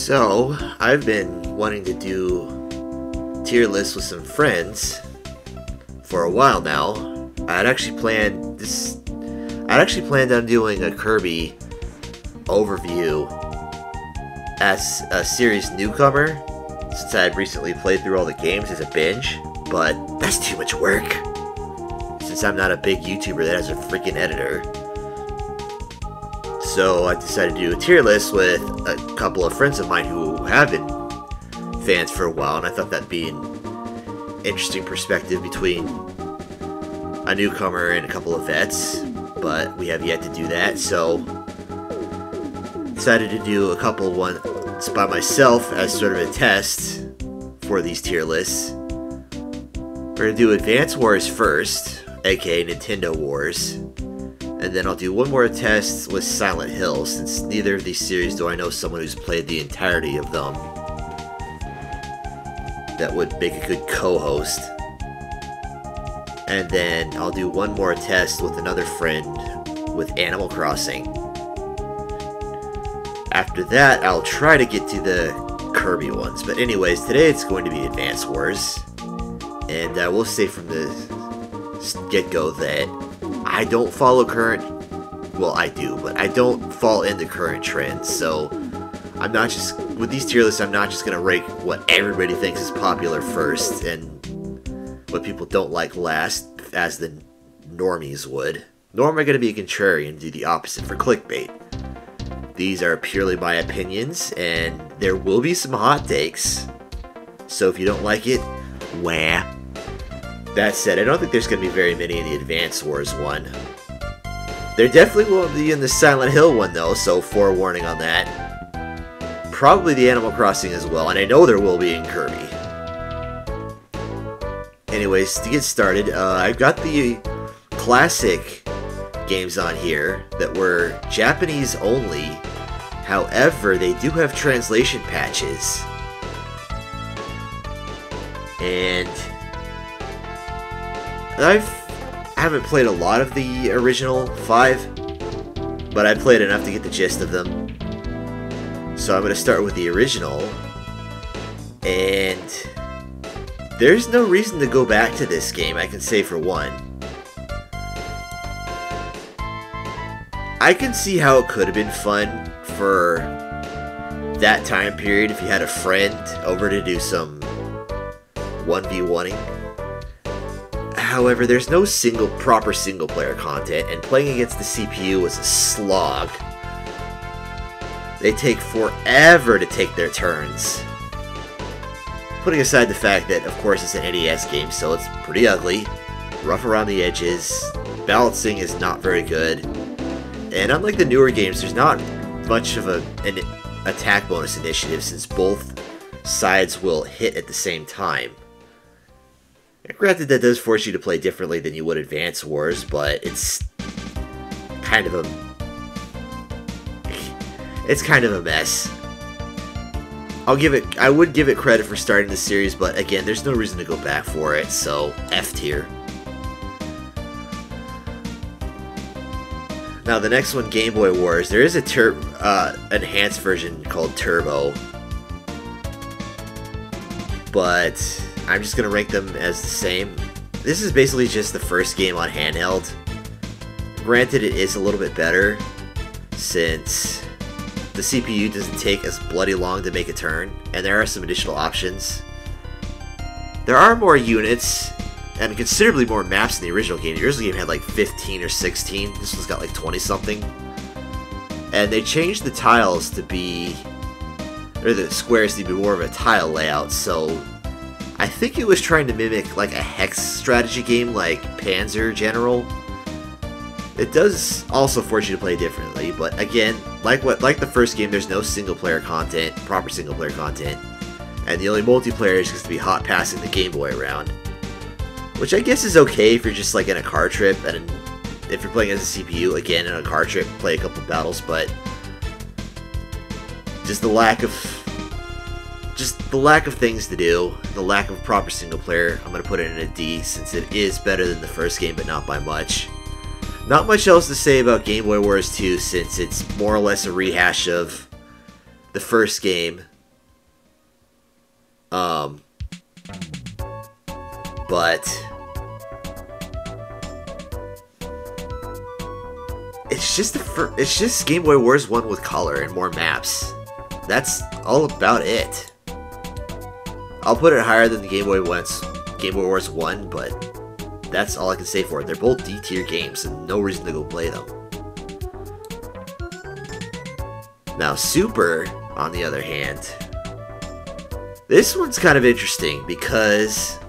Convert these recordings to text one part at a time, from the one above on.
So, I've been wanting to do tier lists with some friends for a while now. I'd actually planned on doing a Kirby overview as a series newcomer, since I had recently played through all the games as a binge, but that's too much work, since I'm not a big YouTuber that has a freaking editor. So I decided to do a tier list with a couple of friends of mine who have been fans for a while, and I thought that'd be an interesting perspective between a newcomer and a couple of vets, but we have yet to do that, so decided to do a couple ones by myself as sort of a test for these tier lists. We're going to do Advance Wars first, aka Nintendo Wars, and then I'll do one more test with Silent Hill, since neither of these series do I know someone who's played the entirety of them that would make a good co-host. And then I'll do one more test with another friend with Animal Crossing. After that, I'll try to get to the Kirby ones. But anyways, today it's going to be Advance Wars. And I will say from the get-go that I don't follow current... Well, I do, but I don't fall into current trends. So, I'm not just... With these tier lists, I'm not just going to rank what everybody thinks is popular first and what people don't like last, as the normies would. Nor am I going to be a contrarian and do the opposite for clickbait. These are purely my opinions, and there will be some hot takes. So if you don't like it, wah. That said, I don't think there's going to be very many in the Advance Wars one. There definitely will be in the Silent Hill one, though, so forewarning on that. Probably the Animal Crossing as well, and I know there will be in Kirby. Anyways, to get started, I've got the classic games on here that were Japanese only. However, they do have translation patches. And I haven't played a lot of the original 5, but I played enough to get the gist of them. So I'm going to start with the original. And there's no reason to go back to this game, I can say for one. I can see how it could have been fun for that time period if you had a friend over to do some 1v1ing. However, there's no proper single-player content, and playing against the CPU is a slog. They take forever to take their turns. Putting aside the fact that, of course, it's an NES game, so it's pretty ugly, rough around the edges, balancing is not very good, and unlike the newer games, there's not much of an attack bonus initiative, since both sides will hit at the same time. And granted, that does force you to play differently than you would Advance Wars, but it's kind of a mess. I would give it credit for starting the series, but again, there's no reason to go back for it, so F tier. Now the next one, Game Boy Wars, there is a enhanced version called Turbo, but I'm just going to rank them as the same. This is basically just the first game on handheld. Granted, it is a little bit better, since the CPU doesn't take as bloody long to make a turn, and there are some additional options. There are more units, and considerably more maps in the original game. The original game had like 15 or 16, this one's got like 20 something. And they changed the tiles to be, or the squares to be more of a tile layout, so I think it was trying to mimic like a hex strategy game like Panzer General. It does also force you to play differently, but again, like the first game, there's no proper single-player content, and the only multiplayer is just to be hot passing the Game Boy around, which I guess is okay if you're just like in a car trip, and if you're playing as a CPU, again, in a car trip, play a couple battles, but just the lack of things to do, the lack of proper single-player, I'm going to put it in a D, since it is better than the first game, but not by much. Not much else to say about Game Boy Wars 2, since it's more or less a rehash of the first game, Um, but it's just Game Boy Wars 1 with color and more maps. That's all about it. I'll put it higher than the Game Boy Wars 1, but that's all I can say for it. They're both D-tier games and no reason to go play them. Now Super, on the other hand, this one's kind of interesting because,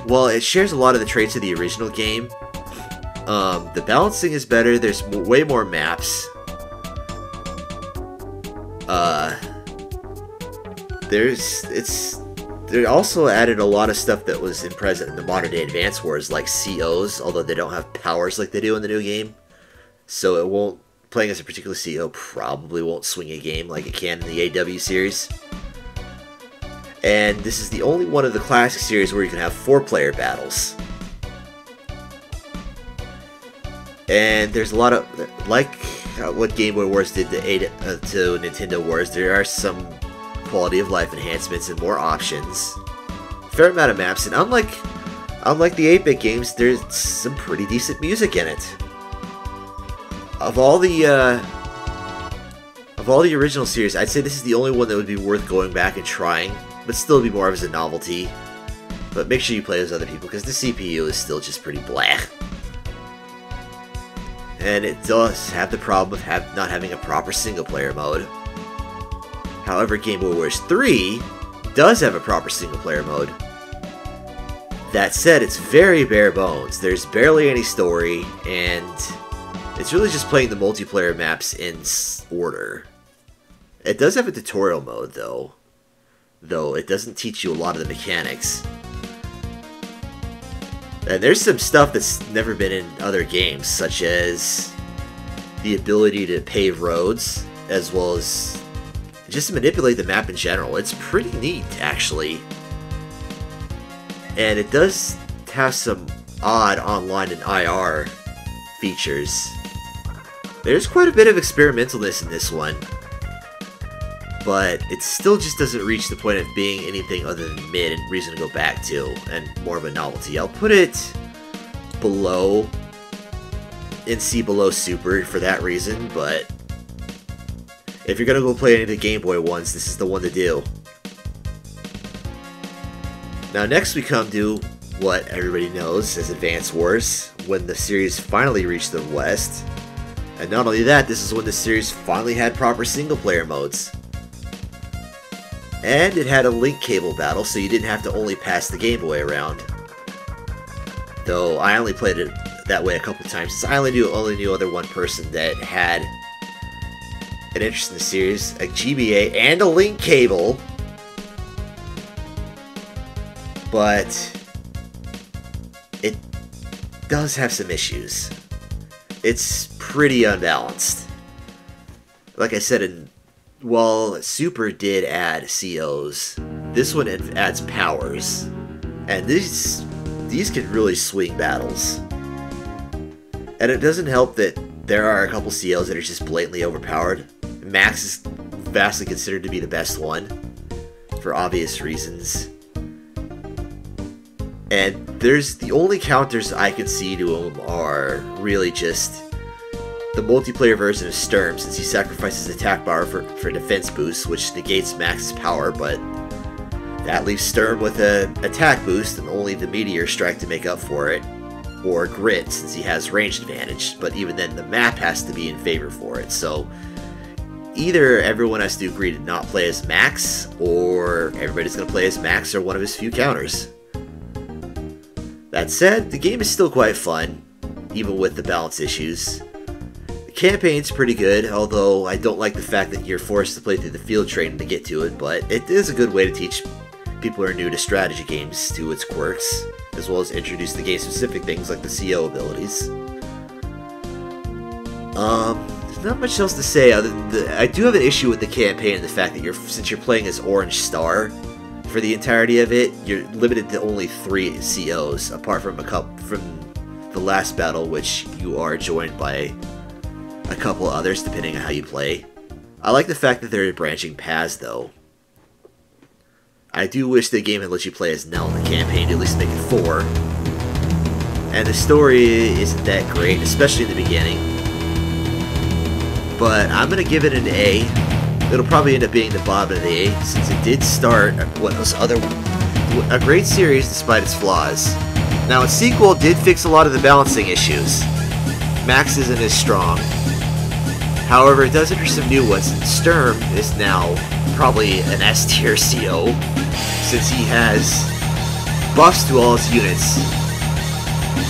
well, it shares a lot of the traits of the original game. The balancing is better. There's way more maps. They also added a lot of stuff that was present in the modern day Advance Wars, like COs, although they don't have powers like they do in the new game. So it won't, playing as a particular CO probably won't swing a game like it can in the AW series. And this is the only one of the classic series where you can have 4-player battles. And there's a lot of, like what Game Boy Wars did to Nintendo Wars, there are some quality of life enhancements and more options. Fair amount of maps, and unlike the 8-bit games, there's some pretty decent music in it. Of all the original series, I'd say this is the only one that would be worth going back and trying, but still be more of as a novelty. But make sure you play with other people, because the CPU is still just pretty blah. And it does have the problem of not having a proper single-player mode. However, Game Boy Wars 3 does have a proper single-player mode. That said, it's very bare bones. There's barely any story, and it's really just playing the multiplayer maps in order. It does have a tutorial mode, though it doesn't teach you a lot of the mechanics. And there's some stuff that's never been in other games, such as the ability to pave roads, as well as just to manipulate the map in general. It's pretty neat, actually. And it does have some odd online and IR features. There's quite a bit of experimentalness in this one, but it still just doesn't reach the point of being anything other than mid and reason to go back to, and more of a novelty. I'll put it below Super for that reason, but if you're gonna go play any of the Game Boy ones, this is the one to do. Now next we come to what everybody knows as Advance Wars, when the series finally reached the West. And not only that, this is when the series finally had proper single-player modes. And it had a link cable battle, so you didn't have to only pass the Game Boy around. Though I only played it that way a couple times, since I only knew other one person that had an interest in the series, a GBA and a link cable. But it does have some issues. It's pretty unbalanced. Like I said, while Super did add COs, this one adds powers. And these can really swing battles. And it doesn't help that there are a couple COs that are just blatantly overpowered. Max is vastly considered to be the best one, for obvious reasons. And the only counters I can see to him are really just the multiplayer version of Sturm, since he sacrifices attack power for defense boost, which negates Max's power, but that leaves Sturm with an attack boost and only the Meteor Strike to make up for it, or Grit, since he has range advantage, but even then the map has to be in favor for it. So either everyone has to agree to not play as Max, or everybody's going to play as Max or one of his few counters. That said, the game is still quite fun, even with the balance issues. The campaign's pretty good, although I don't like the fact that you're forced to play through the field training to get to it, but it is a good way to teach people who are new to strategy games to its quirks, as well as introduce the game-specific things like the CO abilities. There's not much else to say other than I do have an issue with the campaign and the fact that since you're playing as Orange Star for the entirety of it, you're limited to only 3 COs, apart from the last battle, which you are joined by a couple others depending on how you play. I like the fact that there are branching paths, though. I do wish the game had let you play as Nell in the campaign, to at least make it 4. And the story isn't that great, especially in the beginning. But I'm going to give it an A. It'll probably end up being the bottom of the A, since it did start a great series despite its flaws. Now, its sequel did fix a lot of the balancing issues. Max isn't as strong. However, it does introduce some new ones. Sturm is now probably an S tier CO, since he has buffs to all his units,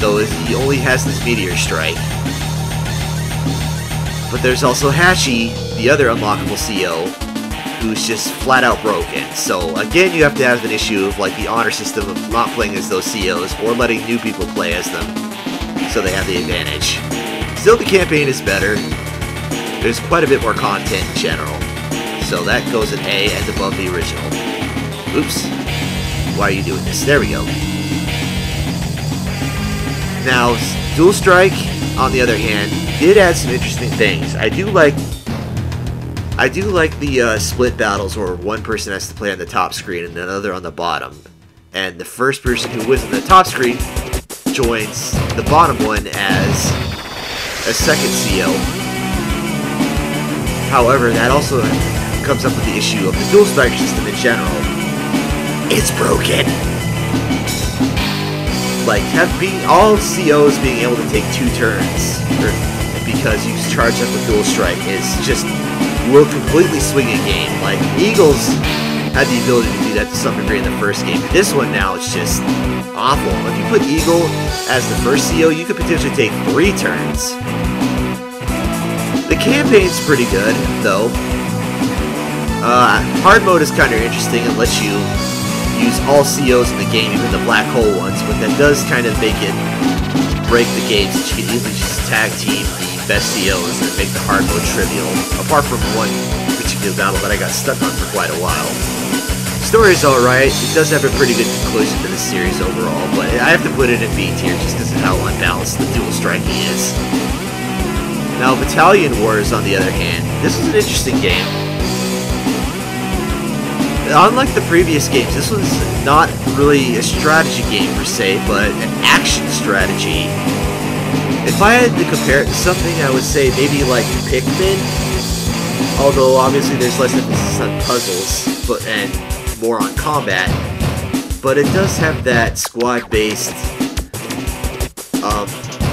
though he only has this Meteor Strike. But there's also Hachi, the other unlockable CO, who's just flat out broken. So again, you have to have an issue of like the honor system of not playing as those COs, or letting new people play as them, so they have the advantage. Still, the campaign is better. There's quite a bit more content in general. So that goes an A and above the original. Oops. Why are you doing this? There we go. Now, Dual Strike, on the other hand, did add some interesting things. I do like the split battles where one person has to play on the top screen and another on the bottom. And the first person who wins on the top screen joins the bottom one as a second CO. However, that also comes up with the issue of the dual strike system in general. It's broken. Like, all COs being able to take 2 turns, because you charge up with dual strike, will completely swing a game. Like, Eagles had the ability to do that to some degree in the first game. This one now, it's just awful. If you put Eagle as the first CO, you could potentially take 3 turns. The campaign's pretty good, though. Hard mode is kind of interesting. It lets you use all COs in the game, even the black hole ones, but that does kind of make it break the game, since you can easily just tag team the best COs and make the hard mode trivial, apart from one particular battle that I got stuck on for quite a while. The story's alright. It does have a pretty good conclusion to the series overall, but I have to put it in B tier just because of how unbalanced the dual striking is. Now, Battalion Wars, on the other hand, this was an interesting game. Unlike the previous games, this was not really a strategy game per se, but an action strategy. If I had to compare it to something, I would say maybe like Pikmin, although obviously there's less emphasis on puzzles and more on combat. But it does have that squad-based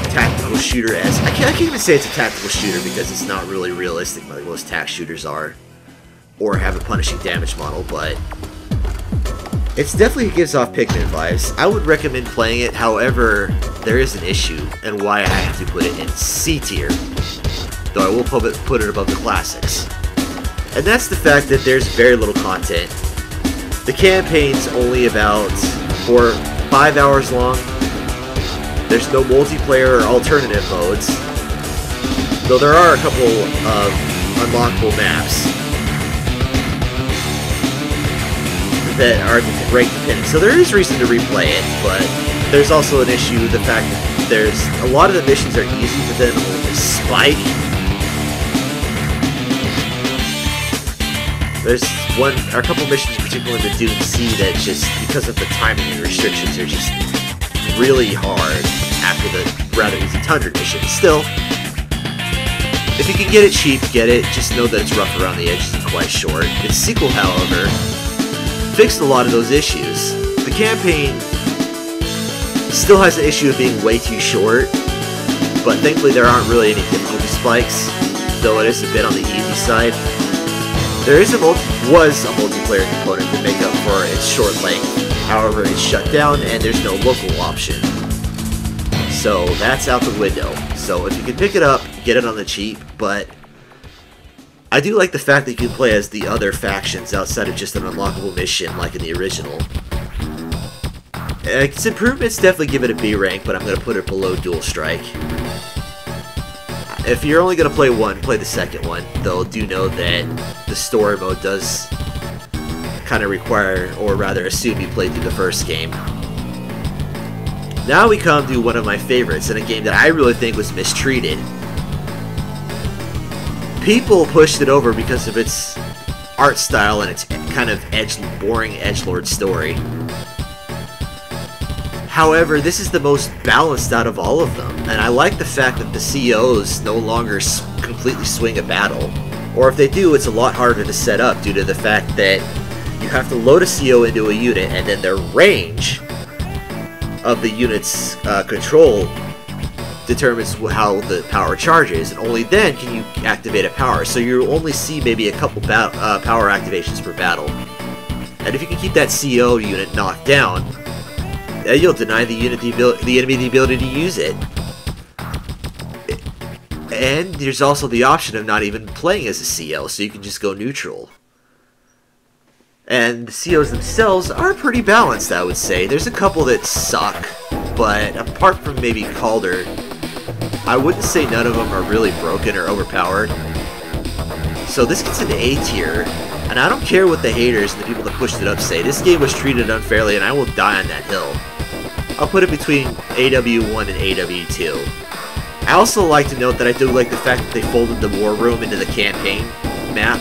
tactical shooter as I can't even say it's a tactical shooter because it's not really realistic like most tac shooters are, or have a punishing damage model, but it definitely gives off Pikmin vibes. I would recommend playing it, however, there is an issue, and why I have to put it in C tier, though I will put it above the classics. And that's the fact that there's very little content. The campaign's only about 4 or 5 hours long. There's no multiplayer or alternative modes, though there are a couple of unlockable maps that are rank dependent, so there is reason to replay it, but there's also an issue, the fact that there's a lot of the missions are easy, but then will just spike. There's a couple missions, particularly in the Dune Sea, that just, because of the timing and restrictions, are just really hard after the rather easy Tundra mission. Still, if you can get it cheap, get it. Just know that it's rough around the edges and quite short. Its sequel, however, fixed a lot of those issues. The campaign still has the issue of being way too short, but thankfully there aren't really any difficulty spikes, though it is a bit on the easy side. There was a multiplayer component to make up for its short length. However, it's shut down and there's no local option. So that's out the window. So if you can pick it up, get it on the cheap, but I do like the fact that you can play as the other factions outside of just an unlockable mission like in the original. Its improvements definitely give it a B rank, but I'm going to put it below Dual Strike. If you're only going to play one, play the second one, though do know that the story mode does kind of require, or rather assume you played through the first game. Now we come to one of my favorites, in a game that I really think was mistreated. People pushed it over because of its art style and its kind of boring edgelord story. However, this is the most balanced out of all of them, and I like the fact that the COs no longer completely swing a battle. Or if they do, it's a lot harder to set up due to the fact that you have to load a CO into a unit, and then their range of the unit's control determines how the power charges, and only then can you activate a power. So you only see maybe a couple power activations per battle. And if you can keep that CO unit knocked down, you'll deny the enemy the ability to use it. And there's also the option of not even playing as a CO, so you can just go neutral. And the COs themselves are pretty balanced, I would say. There's a couple that suck, but apart from maybe Calder, I wouldn't say none of them are really broken or overpowered. So this gets an A tier, and I don't care what the haters and the people that pushed it up say. This game was treated unfairly, and I will die on that hill. I'll put it between AW1 and AW2. I also like to note that I do like the fact that they folded the war room into the campaign map,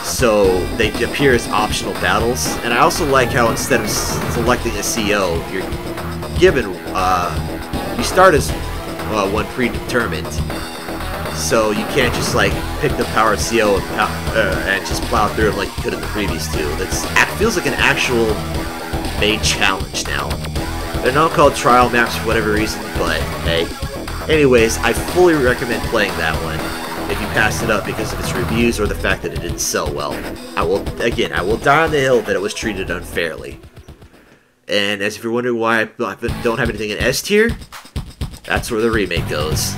so they appear as optional battles. And I also like how instead of selecting a CO, you're given, you start as one predetermined. So you can't just like pick the powered CO and just plow through them like you could in the previous two. It feels like an actual made challenge now. They're not called trial maps for whatever reason, but hey. Anyways, I fully recommend playing that one if you pass it up because of its reviews or the fact that it didn't sell well. I will die on the hill that it was treated unfairly. And as if you're wondering why I don't have anything in S tier, that's where the remake goes.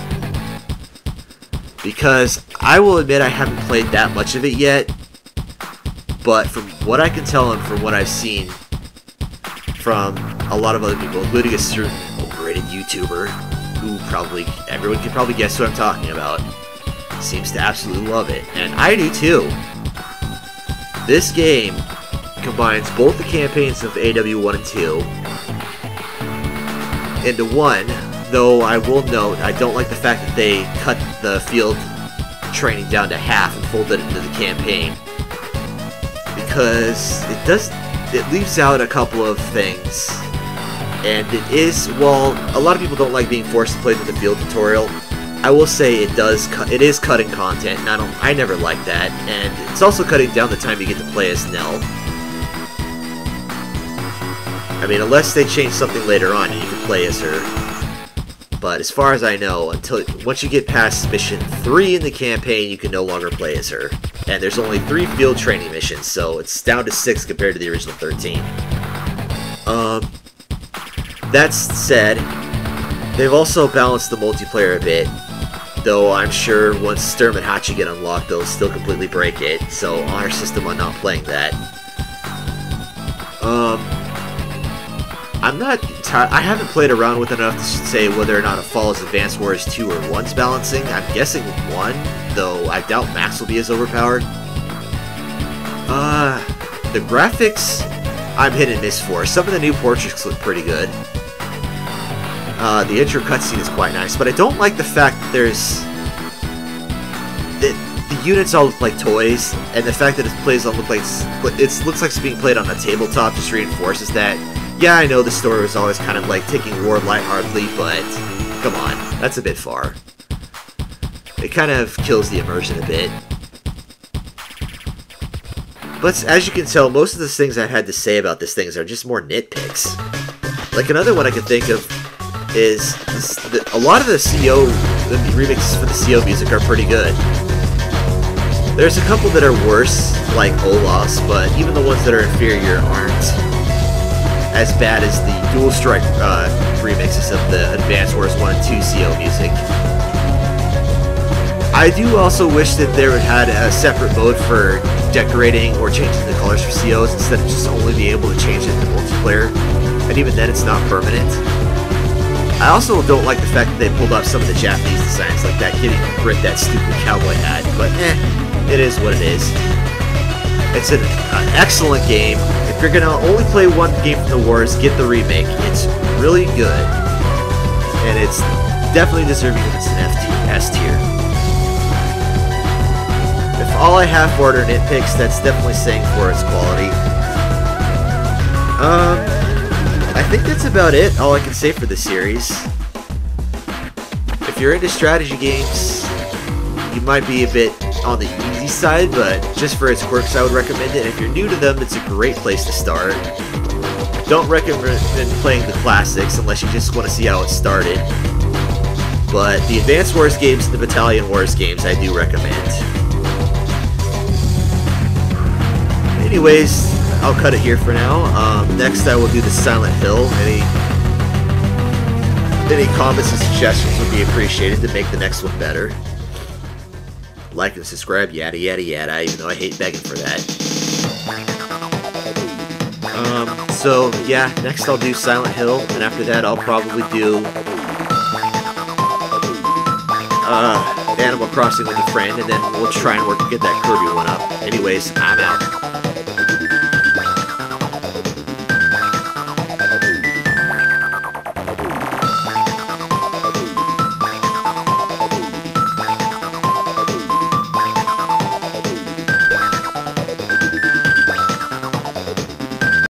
Because I will admit I haven't played that much of it yet, but from what I can tell and from what I've seen from a lot of other people, including a certain overrated YouTuber, who everyone can probably guess who I'm talking about, seems to absolutely love it, and I do too. This game combines both the campaigns of AW1 and 2 into one, though I will note I don't like the fact that they cut the field training down to half and folded it into the campaign, because it leaves out a couple of things. And it is, well, a lot of people don't like being forced to play through the field tutorial. I will say it is cutting content, and I never like that. And it's also cutting down the time you get to play as Nell. I mean, unless they change something later on and you can play as her. But as far as I know, once you get past mission 3 in the campaign, you can no longer play as her. And there's only 3 field training missions, so it's down to 6 compared to the original 13. That said, they've also balanced the multiplayer a bit, though I'm sure once Sturm and Hachi get unlocked, they'll still completely break it, so honor system on not playing that. I haven't played around with enough to say whether or not it follows Advance Wars 2 or 1's balancing. I'm guessing 1, though I doubt Max will be as overpowered. The graphics, I'm hit and miss for. Some of the new portraits look pretty good. The intro cutscene is quite nice, but I don't like the fact that the units all look like toys, and the fact that it looks like it's being played on a tabletop just reinforces that. Yeah, I know the story was always kind of like taking war lightheartedly, but come on, that's a bit far. It kind of kills the immersion a bit. But as you can tell, most of the things I've had to say about these things are just more nitpicks. Like another one I can think of is a lot of the remixes for the CO music are pretty good. There's a couple that are worse, like Olaf's, but even the ones that are inferior aren't as bad as the Dual Strike remixes of the Advance Wars 1 and 2 CO music. I do also wish that there had a separate mode for decorating or changing the colors for COs instead of just only being able to change it in the multiplayer, and even then it's not permanent. I also don't like the fact that they pulled off some of the Japanese designs, like that giving Brit that stupid cowboy hat, but it is what it is. It's an excellent game. If you're gonna only play one game from the wars, get the remake. It's really good, and it's definitely deserving of its S tier. all I have for it are nitpicks. That's definitely saying for its quality. I think that's about it. All I can say for this series. If you're into strategy games, you might be a bit on the easy side, but just for its quirks, I would recommend it. And if you're new to them, it's a great place to start. Don't recommend playing the classics unless you just want to see how it started. But the Advance Wars games and the Battalion Wars games, I do recommend. Anyways, I'll cut it here for now. Next, I will do the Silent Hill. Any comments and suggestions would be appreciated to make the next one better. Like and subscribe, yada yada yada, even though I hate begging for that. So yeah, next I'll do Silent Hill, and after that I'll probably do Animal Crossing with a friend, and then we'll try and work to get that Kirby one up. Anyways, I'm out.